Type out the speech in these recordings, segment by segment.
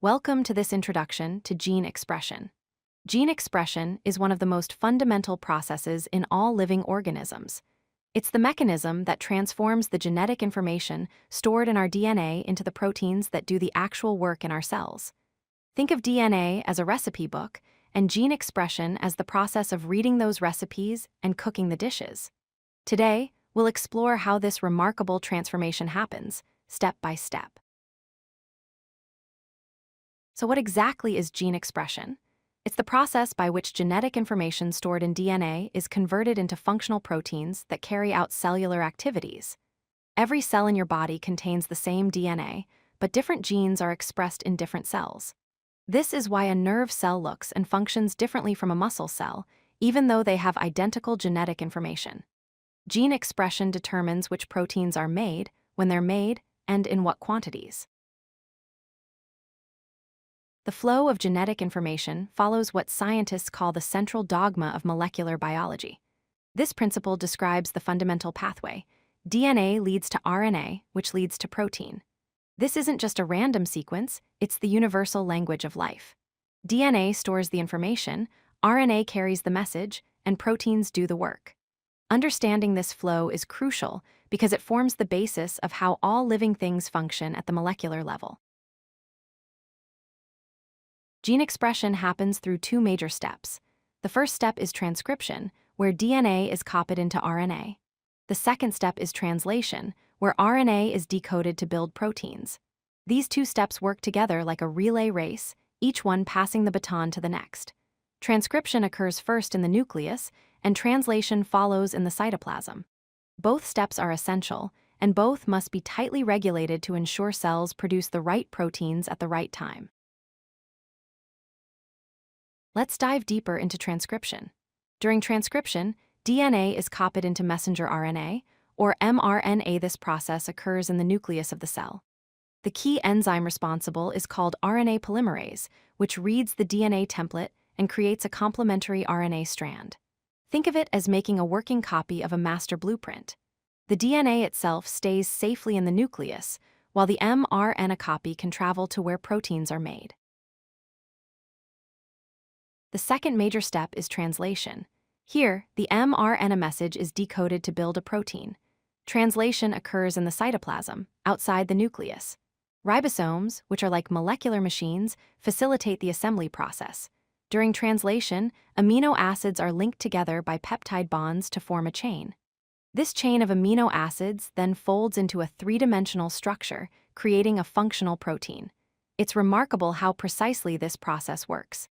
Welcome to this introduction to gene expression. Gene expression is one of the most fundamental processes in all living organisms. It's the mechanism that transforms the genetic information stored in our DNA into the proteins that do the actual work in our cells. Think of DNA as a recipe book and gene expression as the process of reading those recipes and cooking the dishes. Today, we'll explore how this remarkable transformation happens, step by step. So what exactly is gene expression? It's the process by which genetic information stored in DNA is converted into functional proteins that carry out cellular activities. Every cell in your body contains the same DNA, but different genes are expressed in different cells. This is why a nerve cell looks and functions differently from a muscle cell, even though they have identical genetic information. Gene expression determines which proteins are made, when they're made, and in what quantities. The flow of genetic information follows what scientists call the central dogma of molecular biology. This principle describes the fundamental pathway. DNA leads to RNA, which leads to protein. This isn't just a random sequence, it's the universal language of life. DNA stores the information, RNA carries the message, and proteins do the work. Understanding this flow is crucial because it forms the basis of how all living things function at the molecular level. Gene expression happens through two major steps. The first step is transcription, where DNA is copied into RNA. The second step is translation, where RNA is decoded to build proteins. These two steps work together like a relay race, each one passing the baton to the next. Transcription occurs first in the nucleus, and translation follows in the cytoplasm. Both steps are essential, and both must be tightly regulated to ensure cells produce the right proteins at the right time. Let's dive deeper into transcription. During transcription, DNA is copied into messenger RNA, or mRNA. This process occurs in the nucleus of the cell. The key enzyme responsible is called RNA polymerase, which reads the DNA template and creates a complementary RNA strand. Think of it as making a working copy of a master blueprint. The DNA itself stays safely in the nucleus, while the mRNA copy can travel to where proteins are made. The second major step is translation. Here, the mRNA message is decoded to build a protein. Translation occurs in the cytoplasm, outside the nucleus. Ribosomes, which are like molecular machines, facilitate the assembly process. During translation, amino acids are linked together by peptide bonds to form a chain. This chain of amino acids then folds into a three-dimensional structure, creating a functional protein. It's remarkable how precisely this process works.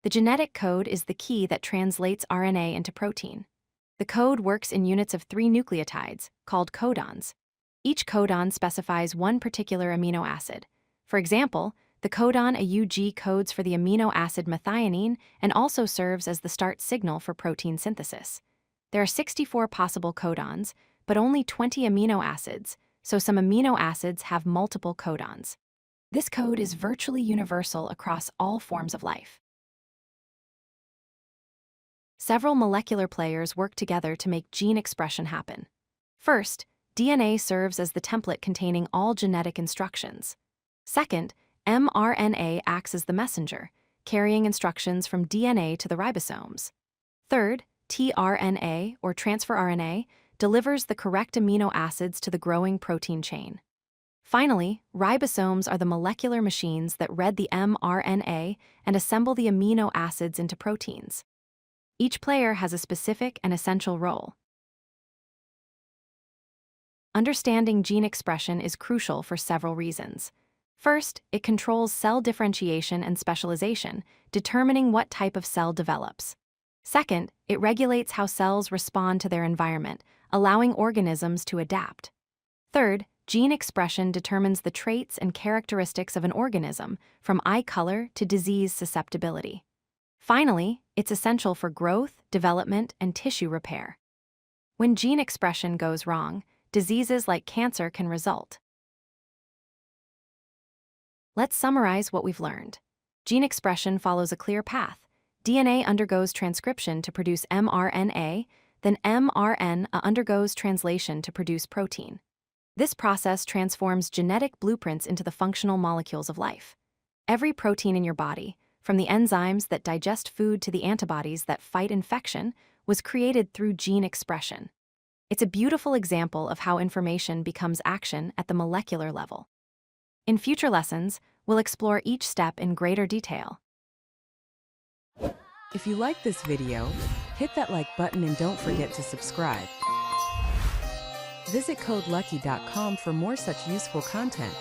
The genetic code is the key that translates RNA into protein. The code works in units of 3 nucleotides, called codons. Each codon specifies one particular amino acid. For example, the codon AUG codes for the amino acid methionine and also serves as the start signal for protein synthesis. There are 64 possible codons, but only 20 amino acids, so some amino acids have multiple codons. This code is virtually universal across all forms of life. Several molecular players work together to make gene expression happen. First, DNA serves as the template containing all genetic instructions. Second, mRNA acts as the messenger, carrying instructions from DNA to the ribosomes. Third, tRNA, or transfer RNA, delivers the correct amino acids to the growing protein chain. Finally, ribosomes are the molecular machines that read the mRNA and assemble the amino acids into proteins. Each player has a specific and essential role. Understanding gene expression is crucial for several reasons. First, it controls cell differentiation and specialization, determining what type of cell develops. Second, it regulates how cells respond to their environment, allowing organisms to adapt. Third, gene expression determines the traits and characteristics of an organism, from eye color to disease susceptibility. Finally, it's essential for growth, development, and tissue repair. When gene expression goes wrong, diseases like cancer can result. Let's summarize what we've learned. Gene expression follows a clear path. DNA undergoes transcription to produce mRNA, then mRNA undergoes translation to produce protein. This process transforms genetic blueprints into the functional molecules of life. Every protein in your body, from the enzymes that digest food to the antibodies that fight infection, was created through gene expression. It's a beautiful example of how information becomes action at the molecular level. In future lessons, we'll explore each step in greater detail. If you like this video, hit that like button and don't forget to subscribe. Visit codelucky.com for more such useful content.